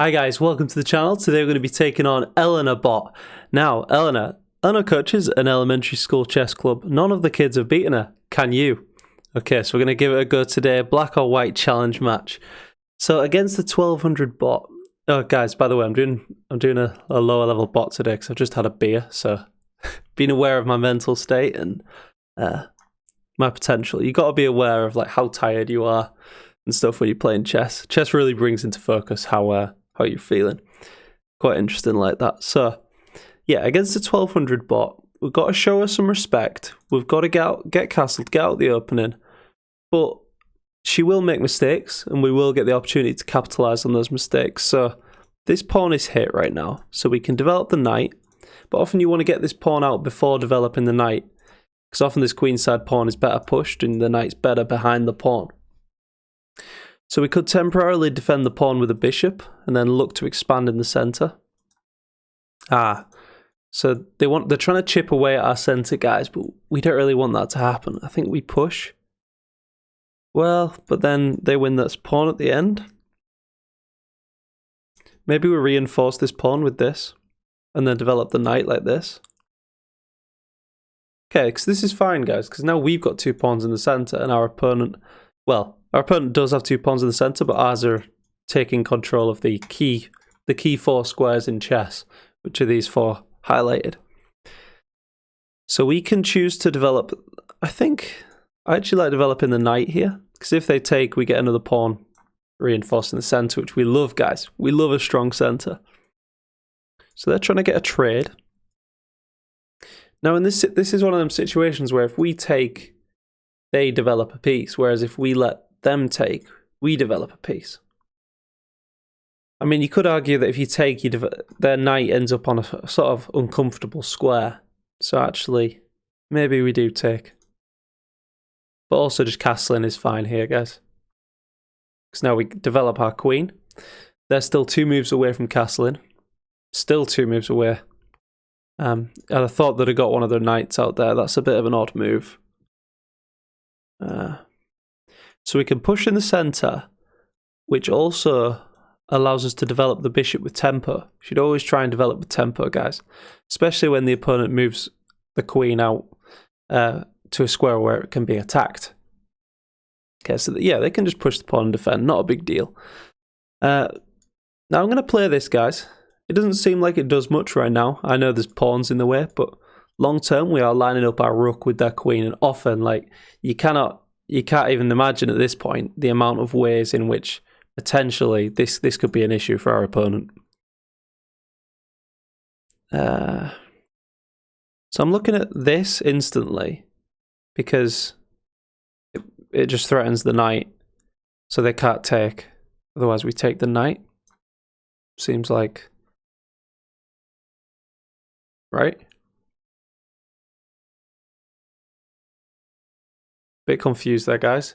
Hi guys, welcome to the channel. Today we're going to be taking on Elena Bot. Now, Elena coaches an elementary school chess club. None of the kids have beaten her. Can you? Okay, so we're going to give it a go today. Black or white challenge match. So against the 1200 bot. Oh guys, by the way, I'm doing a lower level bot today because I've just had a beer. So being aware of my mental state and my potential. You got to be aware of like how tired you are and stuff when you're playing chess. Chess really brings into focus how you're feeling. Quite interesting like that. So, yeah, against the 1200 bot, we've got to show her some respect. We've got to get castled, get out the opening. But she will make mistakes, and we will get the opportunity to capitalise on those mistakes. So, this pawn is hit right now. So we can develop the knight. But often you want to get this pawn out before developing the knight. Because often this queenside pawn is better pushed, and the knight's better behind the pawn. So we could temporarily defend the pawn with a bishop and then look to expand in the centre. So they're trying to chip away at our centre, guys, but we don't really want that to happen. I think we push. Well, but then they win that pawn at the end. Maybe we reinforce this pawn with this and then develop the knight like this. Okay, because this is fine, guys, because now we've got two pawns in the centre and our opponent, well, our opponent does have two pawns in the centre, but ours are taking control of the key four squares in chess, which are these four highlighted. So we can choose to develop, I actually like developing the knight here, because if they take, we get another pawn reinforcing the centre, which we love, guys. We love a strong centre. So they're trying to get a trade. Now, in this is one of them situations where if we take, they develop a piece, whereas if we let them take, we develop a piece. I mean, you could argue that if you take, their knight ends up on a sort of uncomfortable square. So actually, maybe we do take. But also just castling is fine here, guys. Because now we develop our queen. They're still 2 moves away from castling. Still 2 moves away. And I thought that I got one of their knights out there. That's a bit of an odd move. So we can push in the centre, which also allows us to develop the bishop with tempo. You should always try and develop with tempo, guys. Especially when the opponent moves the queen out to a square where it can be attacked. Okay, so yeah, they can just push the pawn and defend. Not a big deal. Now I'm going to play this, guys. It doesn't seem like it does much right now. I know there's pawns in the way, but long term we are lining up our rook with their queen, and often like you can't even imagine at this point the amount of ways in which potentially this could be an issue for our opponent. So I'm looking at this instantly because it just threatens the knight, so they can't take. Otherwise we take the knight. Seems like right. Bit confused there, guys.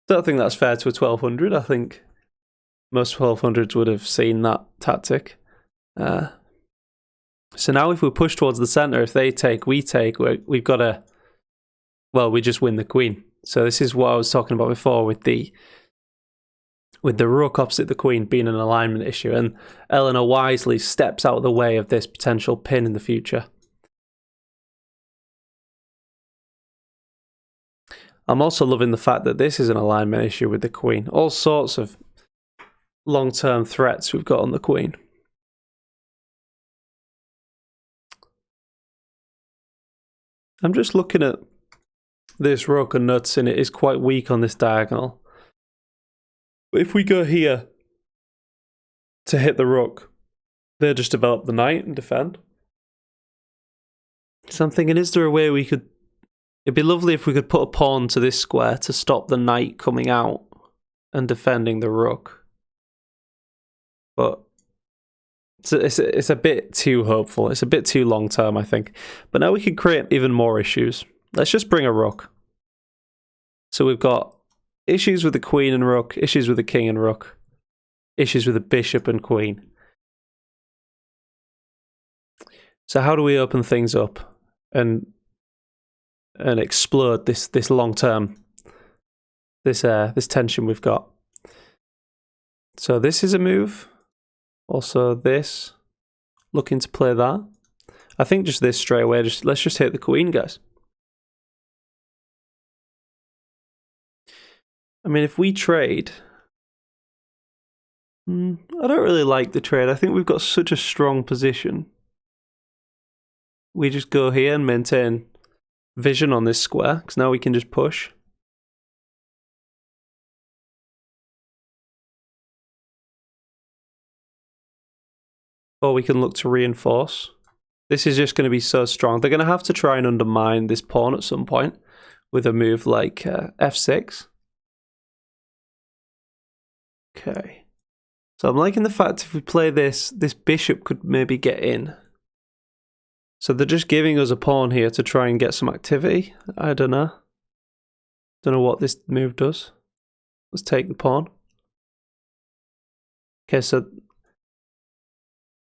Don't think that's fair to a 1200. I think most 1200s would have seen that tactic. So now if we push towards the centre, if they take, we take, we've got to, well, we just win the queen. So this is what I was talking about before with the rook opposite the queen being an alignment issue, and Elena wisely steps out of the way of this potential pin in the future. I'm also loving the fact that this is an alignment issue with the queen. All sorts of long-term threats we've got on the queen. I'm just looking at this rook and noticing it is quite weak on this diagonal. But if we go here to hit the rook, they just develop the knight and defend. So I'm thinking, is there a way we could... It'd be lovely if we could put a pawn to this square to stop the knight coming out and defending the rook. But it's a bit too hopeful. It's a bit too long term, I think. But now we can create even more issues. Let's just bring a rook. So we've got issues with the queen and rook, issues with the king and rook, issues with the bishop and queen. So how do we open things up and explode this long term, this tension we've got? So this is a move. Also this. Looking to play that. I think just this straight away. Let's just hit the queen, guys. I mean, if we trade... I don't really like the trade. I think we've got such a strong position. We just go here and maintain vision on this square, because now we can just push. Or we can look to reinforce. This is just going to be so strong. They're going to have to try and undermine this pawn at some point with a move like f6. Okay. So I'm liking the fact if we play this, this bishop could maybe get in. So they're just giving us a pawn here to try and get some activity. I don't know. Don't know what this move does. Let's take the pawn. Okay, so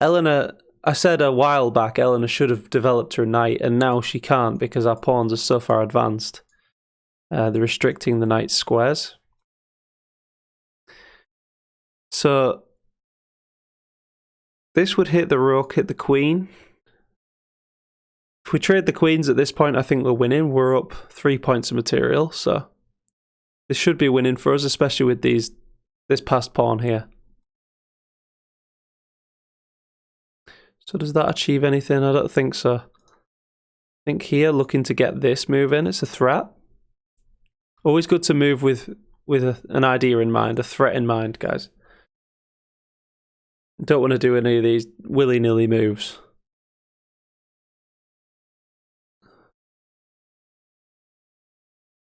Elena, I said a while back Elena should have developed her knight, and now she can't because our pawns are so far advanced. They're restricting the knight's squares. So this would hit the rook, hit the queen. If we trade the queens at this point, I think we're winning. We're up 3 points of material, so this should be winning for us, especially with this passed pawn here. So does that achieve anything? I don't think so. I think here, looking to get this move in, it's a threat. Always good to move with an idea in mind, a threat in mind, guys. Don't want to do any of these willy-nilly moves.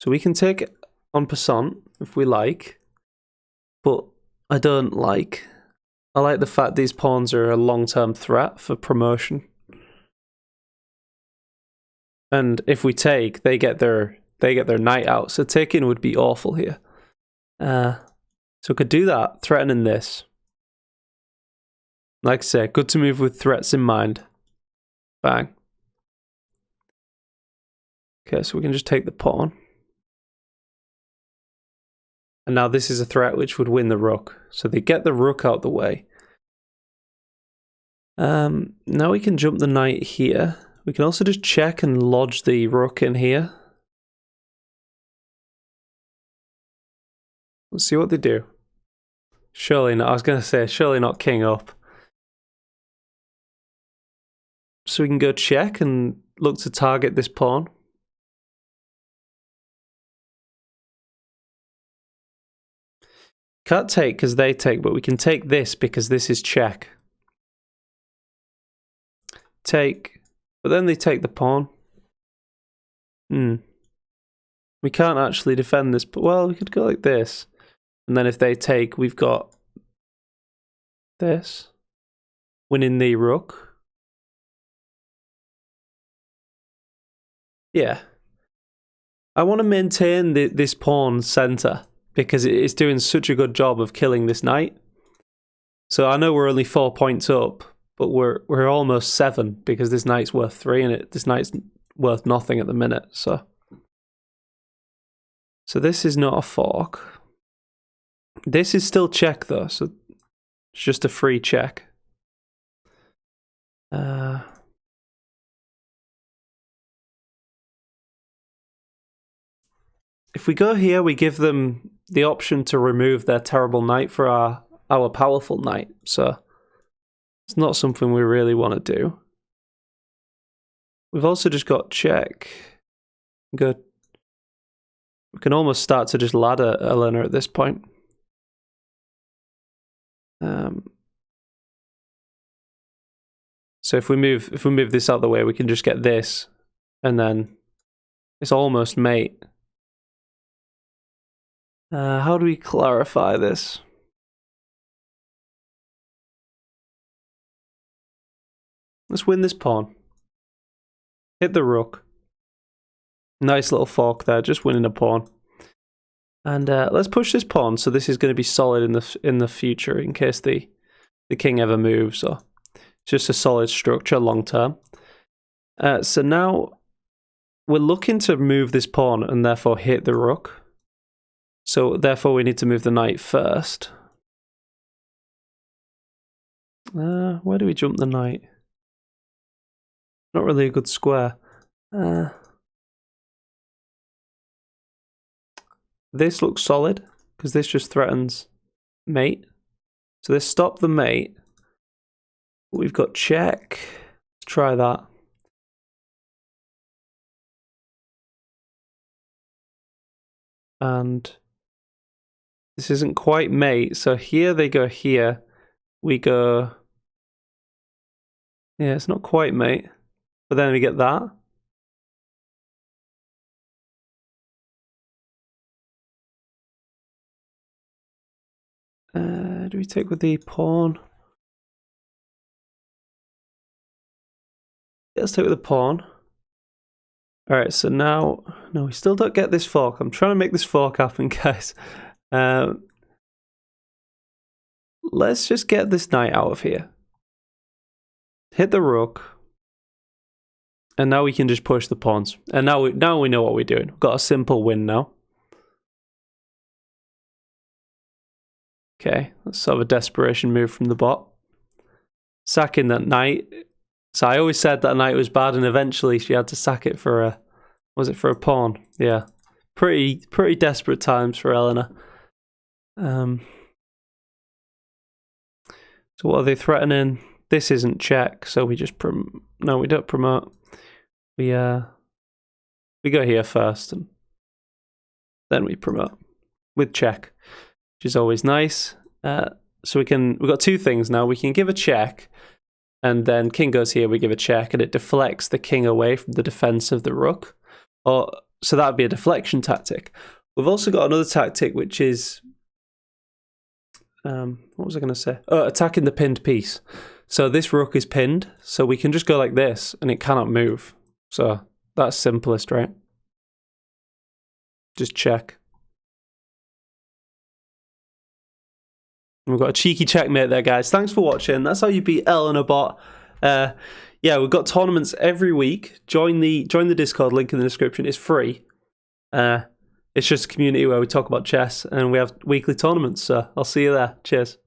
So we can take en passant if we like, but I don't like. I like the fact these pawns are a long-term threat for promotion. And if we take, they get their knight out. So taking would be awful here. So we could do that, threatening this. Like I said, good to move with threats in mind. Bang. Okay, so we can just take the pawn. And now this is a threat which would win the rook. So they get the rook out the way. Now we can jump the knight here. We can also just check and lodge the rook in here. Let's see what they do. Surely not. I was going to say, surely not king up. So we can go check and look to target this pawn. Can't take because they take, but we can take this because this is check. Take, but then they take the pawn. We can't actually defend this, but well, we could go like this. And then if they take, we've got this. Winning the rook. Yeah. I want to maintain this pawn center because it's doing such a good job of killing this knight. So I know we're only 4 points up, but we're almost 7 because this knight's worth 3 and this knight's worth nothing at the minute. So this is not a fork. This is still check though, so it's just a free check. If we go here, we give them the option to remove their terrible knight for our powerful knight. So it's not something we really want to do. We've also just got check. Good. We can almost start to just ladder Elena at this point. So if we move this out of the way, we can just get this, and then it's almost mate. How do we clarify this? Let's win this pawn. Hit the rook. Nice little fork there, just winning a pawn. And let's push this pawn, so this is going to be solid in the future in case the king ever moves. Or it's just a solid structure long term. So now we're looking to move this pawn and therefore hit the rook. So therefore we need to move the knight first. Where do we jump the knight? Not really a good square. This looks solid, because this just threatens mate. So this stop the mate. We've got check. Let's try that. And this isn't quite mate, so here they go here. We go... Yeah, it's not quite mate. But then we get that. Do we take with the pawn? Let's take with the pawn. Alright, so now... No, we still don't get this fork. I'm trying to make this fork happen, guys. Let's just get this knight out of here. Hit the rook. And now we can just push the pawns. And now we know what we're doing. We've got a simple win now. Okay, that's sort of a desperation move from the bot. Sacking that knight. So I always said that knight was bad, and eventually she had to sack it for a... Was it for a pawn? Yeah. Pretty desperate times for Elena. So what are they threatening? This isn't check, so we just no, we don't promote. We go here first, and then we promote with check, which is always nice. So we've got two things now. We can give a check, and then king goes here. We give a check, and it deflects the king away from the defense of the rook. So that would be a deflection tactic. We've also got another tactic, which is what was I going to say? Oh, attacking the pinned piece. So this rook is pinned, so we can just go like this, and it cannot move. So that's simplest, right? Just check. We've got a cheeky checkmate there, guys. Thanks for watching. That's how you beat Elena Bot. Yeah, we've got tournaments every week. Join the Discord, link in the description. It's free. It's just a community where we talk about chess, and we have weekly tournaments. So I'll see you there. Cheers.